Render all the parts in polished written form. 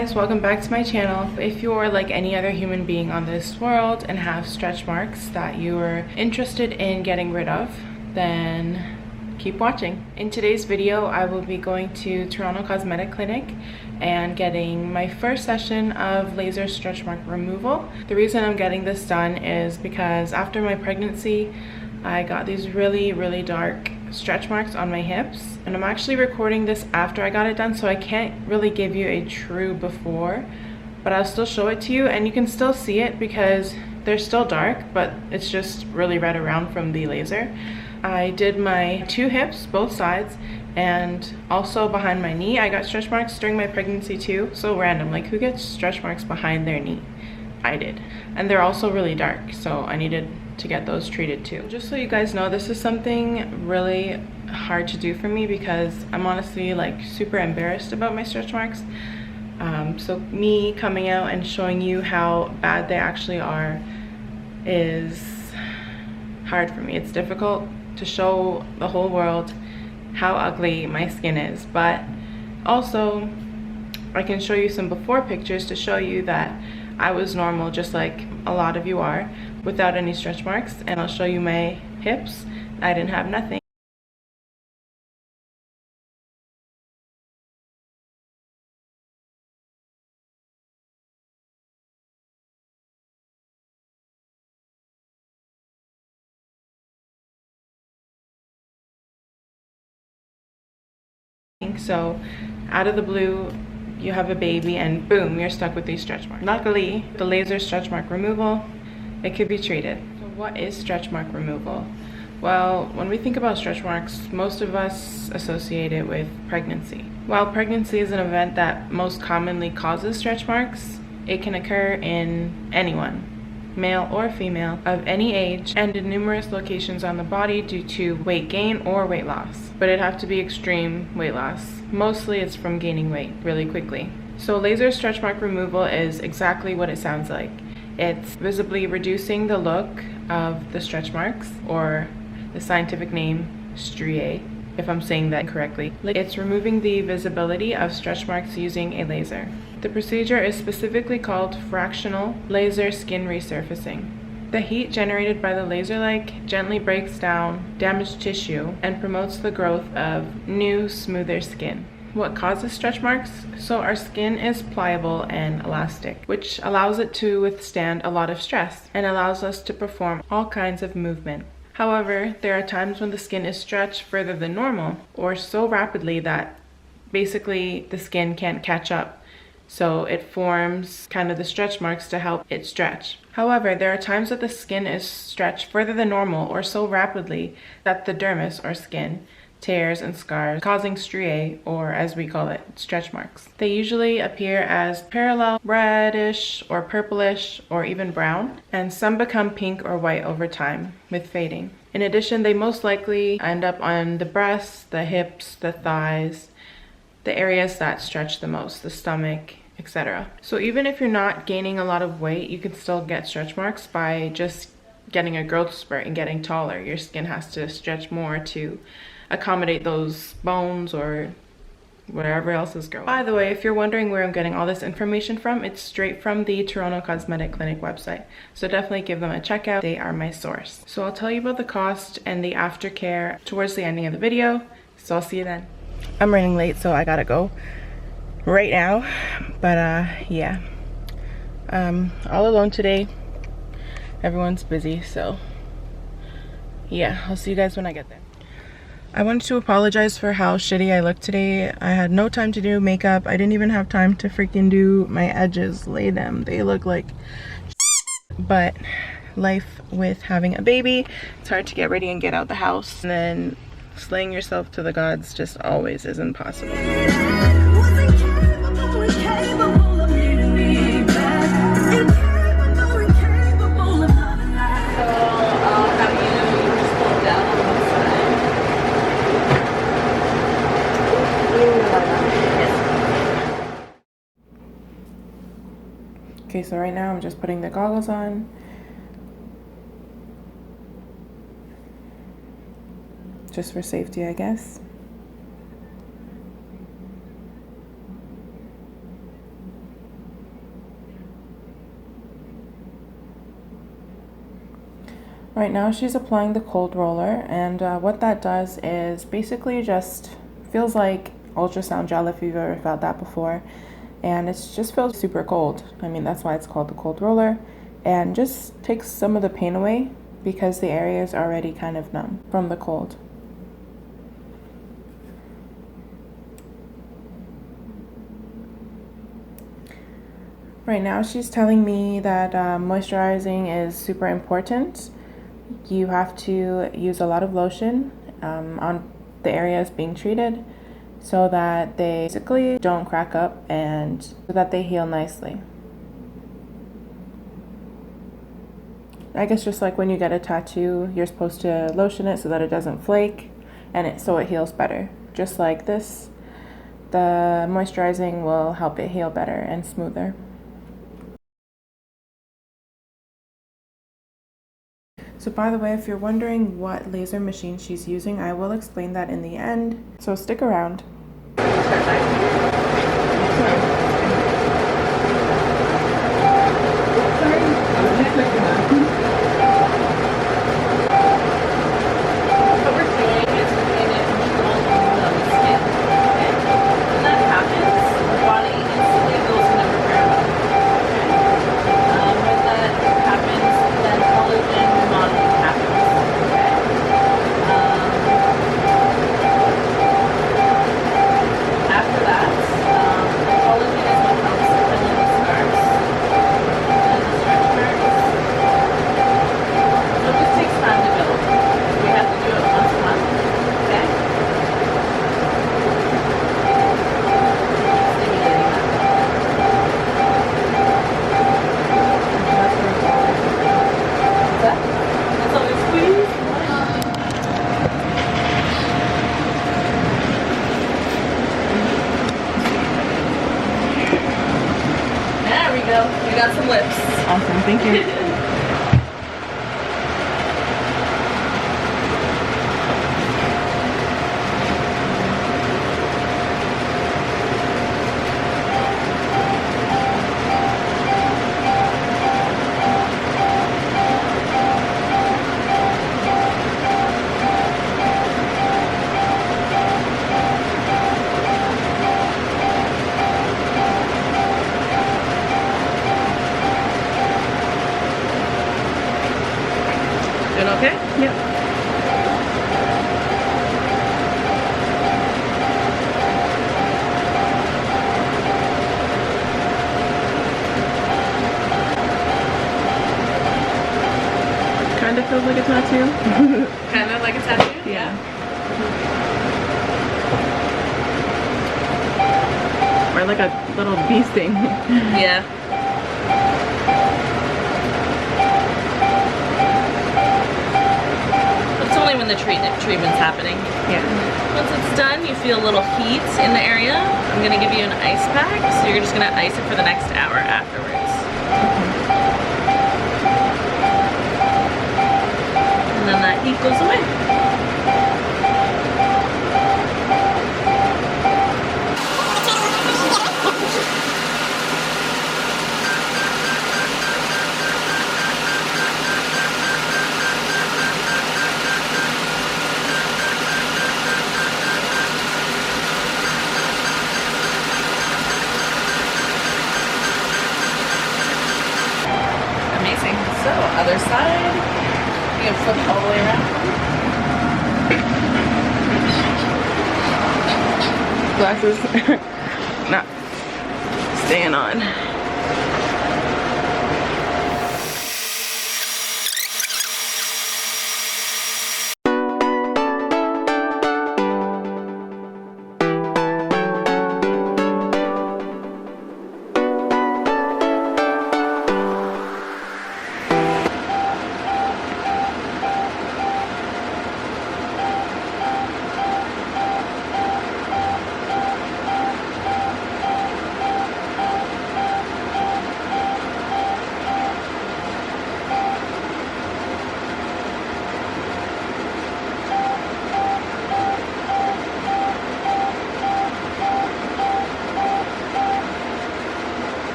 guys, welcome back to my channel. If you're like any other human being on this world and have stretch marks that you're interested in getting rid of, then keep watching. In today's video, I will be going to Toronto Cosmetic Clinic and getting my first session of laser stretch mark removal. The reason I'm getting this done is because after my pregnancy, I got these really dark stretch marks on my hips, and I'm actually recording this after I got it done, so I can't really give you a true before, but I'll still show it to you and you can still see it because they're still dark, but it's just really red around from the laser. I did my 2 hips, both sides, and also behind my knee. I got stretch marks during my pregnancy too. So random, like who gets stretch marks behind their knee? I did. And they're also really dark, so I needed to get those treated too. Just so you guys know, this is something really hard to do for me because I'm honestly like super embarrassed about my stretch marks. So me coming out and showing you how bad they actually are is hard for me. It's difficult to show the whole world how ugly my skin is, but also I can show you some before pictures to show you that I was normal just like a lot of you are without any stretch marks, and I'll show you my hips. I didn't have nothing. So out of the blue, you have a baby and boom, you're stuck with these stretch marks. Luckily, the laser stretch mark removal, it could be treated. So what is stretch mark removal? Well, when we think about stretch marks, most of us associate it with pregnancy. While pregnancy is an event that most commonly causes stretch marks, it can occur in anyone, male or female, of any age, and in numerous locations on the body due to weight gain or weight loss. But it'd have to be extreme weight loss. Mostly it's from gaining weight really quickly. So laser stretch mark removal is exactly what it sounds like. It's visibly reducing the look of the stretch marks, or the scientific name, striae, if I'm saying that correctly. It's removing the visibility of stretch marks using a laser. The procedure is specifically called fractional laser skin resurfacing. The heat generated by the laser light gently breaks down damaged tissue and promotes the growth of new, smoother skin. What causes stretch marks? So our skin is pliable and elastic, which allows it to withstand a lot of stress and allows us to perform all kinds of movement. However, there are times when the skin is stretched further than normal, or so rapidly that basically the skin can't catch up. So it forms kind of the stretch marks to help it stretch. However, there are times that the skin is stretched further than normal or so rapidly that the dermis or skin tears and scars, causing striae, or as we call it, stretch marks. They usually appear as parallel, reddish or purplish or even brown, and some become pink or white over time with fading. In addition, they most likely end up on the breasts, the hips, the thighs, the areas that stretch the most, the stomach, etc. So even if you're not gaining a lot of weight, you can still get stretch marks by just getting a growth spurt and getting taller. Your skin has to stretch more to accommodate those bones or whatever else is growing. By the way, if you're wondering where I'm getting all this information from, it's straight from the Toronto Cosmetic Clinic website. So definitely give them a check out. They are my source. So I'll tell you about the cost and the aftercare towards the ending of the video. So I'll see you then. I'm running late, so I gotta go right now. But yeah. All alone today. Everyone's busy, so yeah, I'll see you guys when I get there. I wanted to apologize for how shitty I look today. I had no time to do makeup. I didn't even have time to freaking do my edges, lay them. They look like shit. But life with having a baby, it's hard to get ready and get out the house. And then slaying yourself to the gods just always isn't possible. Okay, so right now I'm just putting the goggles on. Just for safety, I guess. Right now she's applying the cold roller, and what that does is basically just feels like ultrasound gel if you've ever felt that before, and it just feels super cold. I mean, that's why it's called the cold roller, and just takes some of the pain away because the area is already kind of numb from the cold. Right now she's telling me that moisturizing is super important. You have to use a lot of lotion on the areas being treated so that they basically don't crack up and so that they heal nicely. I guess just like when you get a tattoo, you're supposed to lotion it so that it doesn't flake and so it heals better. Just like this, the moisturizing will help it heal better and smoother. So by the way, if you're wondering what laser machine she's using, I will explain that in the end, so stick around. We got some lips. Awesome, thank you. Doing okay? Yep. Kind of feels like a tattoo. Kind of like a tattoo? Yeah. Or like a little bee sting. Yeah. It's only when the treatment's happening. Yeah. Once it's done, you feel a little heat in the area. I'm gonna give you an ice pack, so you're just gonna ice it for the next hour afterwards. And then that heat goes away. Amazing. So, other side. You can flip all the way around. Glasses not staying on.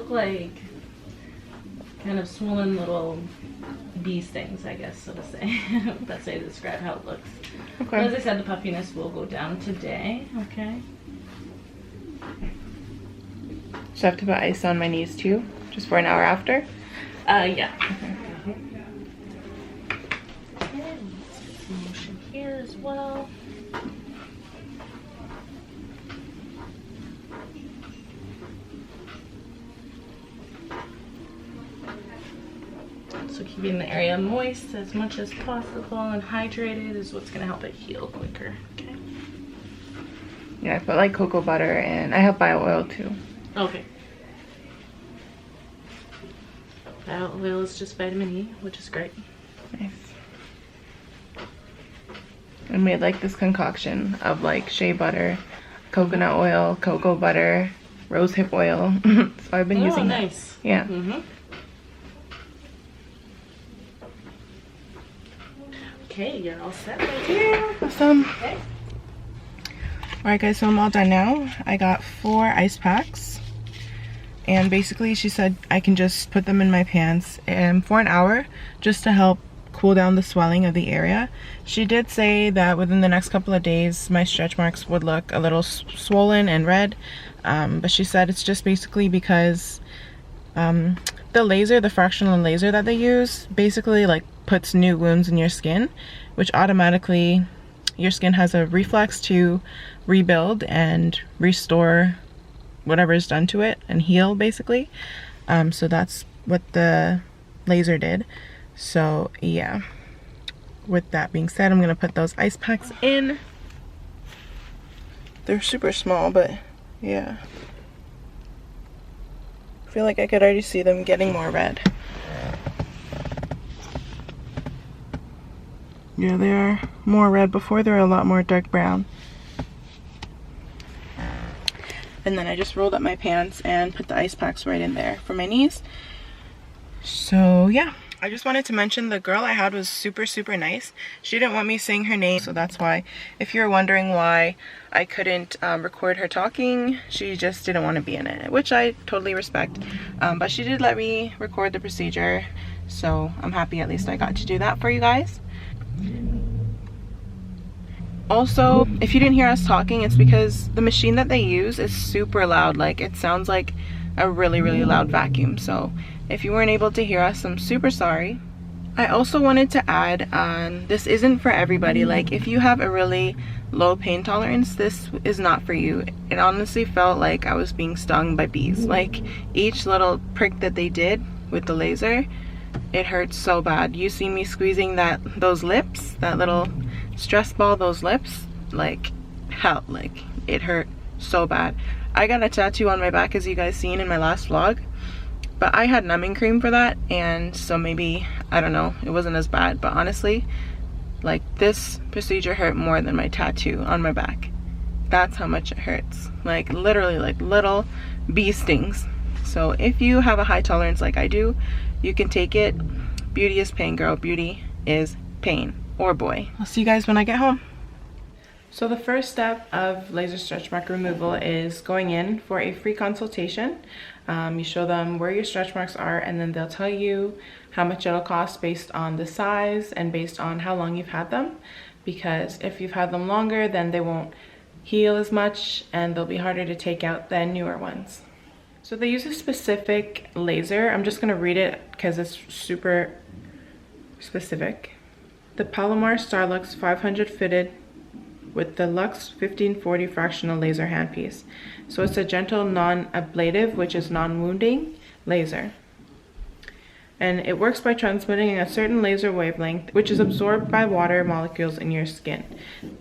look like kind of swollen little bee stings, I guess, so to say. That's how I describe how it looks. Okay. But as I said, the puffiness will go down today, okay? So I have to put ice on my knees too, just for an hour after? Yeah. Okay, let's get some motion here as well. So keeping the area moist as much as possible and hydrated is what's going to help it heal quicker, okay? Yeah, I put like cocoa butter and I have bio oil too. Okay. Bio oil is just vitamin E, which is great. Nice. I made like this concoction of like shea butter, coconut oil, cocoa butter, rosehip oil. So I've been using that. Nice. Yeah. Okay, you're all set right here. Awesome. Okay. Alright guys, so I'm all done now. I got 4 ice packs. And basically she said I can just put them in my pants for an hour just to help cool down the swelling of the area. She did say that within the next couple of days my stretch marks would look a little swollen and red. But she said it's just basically because the laser, the fractional laser that they use, basically like puts new wounds in your skin, which automatically your skin has a reflex to rebuild and restore whatever is done to it and heal basically. So that's what the laser did. So yeah, with that being said, I'm gonna put those ice packs in. They're super small, but yeah, I feel like I could already see them getting more red. Yeah, they are more red. Before they were a lot more dark brown. And then I just rolled up my pants and put the ice packs right in there for my knees. So yeah, I just wanted to mention the girl I had was super nice. She didn't want me saying her name, so that's why. If you're wondering why I couldn't record her talking, she just didn't want to be in it, which I totally respect. But she did let me record the procedure, so I'm happy at least I got to do that for you guys. Also, if you didn't hear us talking, it's because the machine that they use is super loud. Like, it sounds like a really loud vacuum. So if you weren't able to hear us, I'm super sorry. I also wanted to add, this isn't for everybody. Like, if you have a really low pain tolerance, this is not for you. It honestly felt like I was being stung by bees. Like, each little prick that they did with the laser, it hurts so bad. You see me squeezing those lips, that little stress ball, those lips, like hell, like it hurt so bad. I got a tattoo on my back, as you guys seen in my last vlog, but I had numbing cream for that, and so maybe, I don't know, it wasn't as bad. But honestly, like, this procedure hurt more than my tattoo on my back. That's how much it hurts. Like, literally, like little bee stings. So if you have a high tolerance like I do, you can take it. Beauty is pain, girl. Beauty is pain. Or boy. I'll see you guys when I get home. So the first step of laser stretch mark removal is going in for a free consultation. You show them where your stretch marks are, and then they'll tell you how much it'll cost based on the size and based on how long you've had them. Because if you've had them longer, then they won't heal as much and they'll be harder to take out than newer ones. So they use a specific laser. I'm just gonna read it because it's super specific. The Palomar Starlux 500 fitted with the Lux 1540 fractional laser handpiece. So it's a gentle non-ablative, which is non-wounding laser. And it works by transmitting a certain laser wavelength, which is absorbed by water molecules in your skin.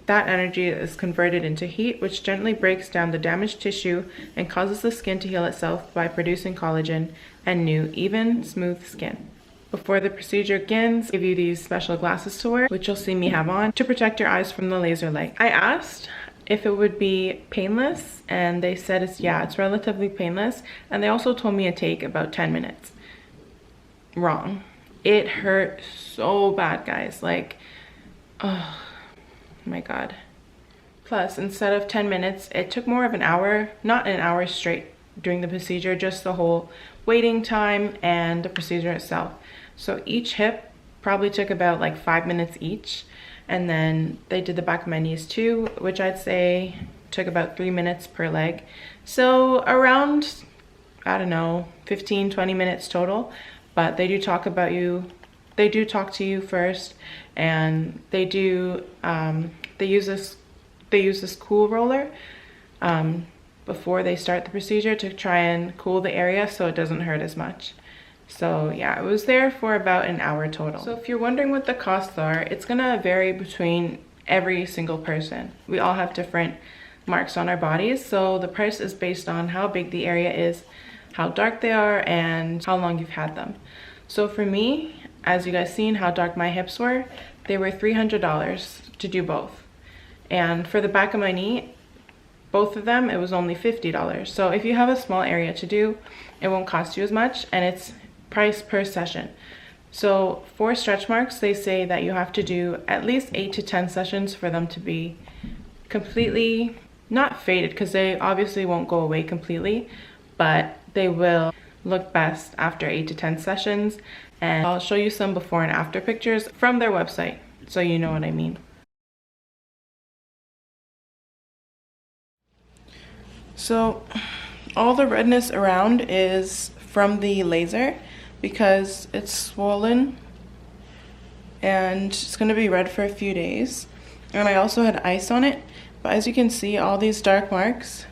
That energy is converted into heat, which gently breaks down the damaged tissue and causes the skin to heal itself by producing collagen and new, even, smooth skin. Before the procedure begins, I give you these special glasses to wear, which you'll see me have on, to protect your eyes from the laser light. I asked if it would be painless, and they said it's relatively painless, and they also told me it'd take about 10 minutes. Wrong. It hurt so bad, guys. Like, oh my god. Plus, instead of 10 minutes, it took more of an hour, not an hour straight, doing the procedure, just the whole waiting time and the procedure itself. So each hip probably took about like 5 minutes each. And then they did the back of my knees too, which I'd say took about 3 minutes per leg. So around, I don't know, 15-20 minutes total. But they do talk about you, they do talk to you first, and they do they use this cool roller before they start the procedure to try and cool the area so it doesn't hurt as much. So yeah, I was there for about an hour total. So if you're wondering what the costs are, it's gonna vary between every single person. We all have different marks on our bodies, so the price is based on how big the area is, how dark they are, and how long you've had them. So for me, as you guys seen how dark my hips were, they were $300 to do both. And for the back of my knee, both of them, it was only $50. So if you have a small area to do, it won't cost you as much, and it's price per session. So for stretch marks, they say that you have to do at least 8 to 10 sessions for them to be completely, not faded, because they obviously won't go away completely, but they will look best after 8 to 10 sessions. And I'll show you some before and after pictures from their website, so you know what I mean. So all the redness around is from the laser because it's swollen and it's going to be red for a few days. And I also had ice on it, but as you can see, all these dark marks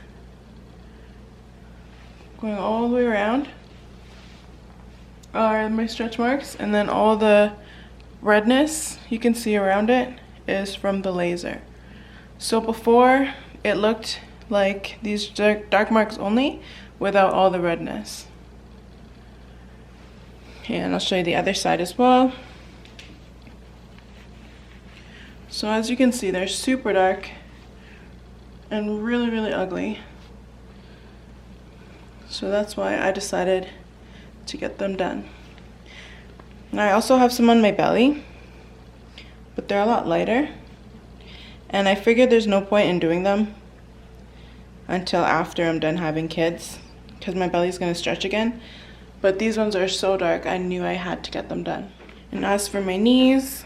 going all the way around are my stretch marks, and then all the redness you can see around it is from the laser. So before, it looked like these dark marks only without all the redness. And I'll show you the other side as well. So as you can see, they're super dark and really, really ugly. So that's why I decided to get them done. And I also have some on my belly, but they're a lot lighter. And I figured there's no point in doing them until after I'm done having kids, because my belly's gonna stretch again. But these ones are so dark, I knew I had to get them done. And as for my knees,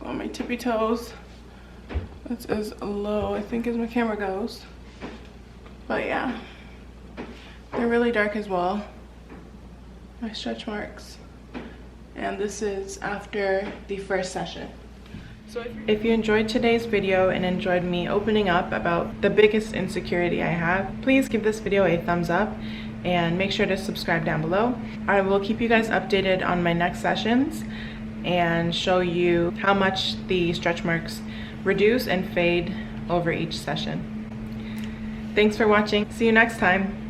on my tippy toes, that's as low, I think, as my camera goes. But yeah, they're really dark as well, my stretch marks. And this is after the first session. So if you enjoyed today's video and enjoyed me opening up about the biggest insecurity I have, please give this video a thumbs up and make sure to subscribe down below. I will keep you guys updated on my next sessions and show you how much the stretch marks reduce and fade over each session. Thanks for watching. See you next time.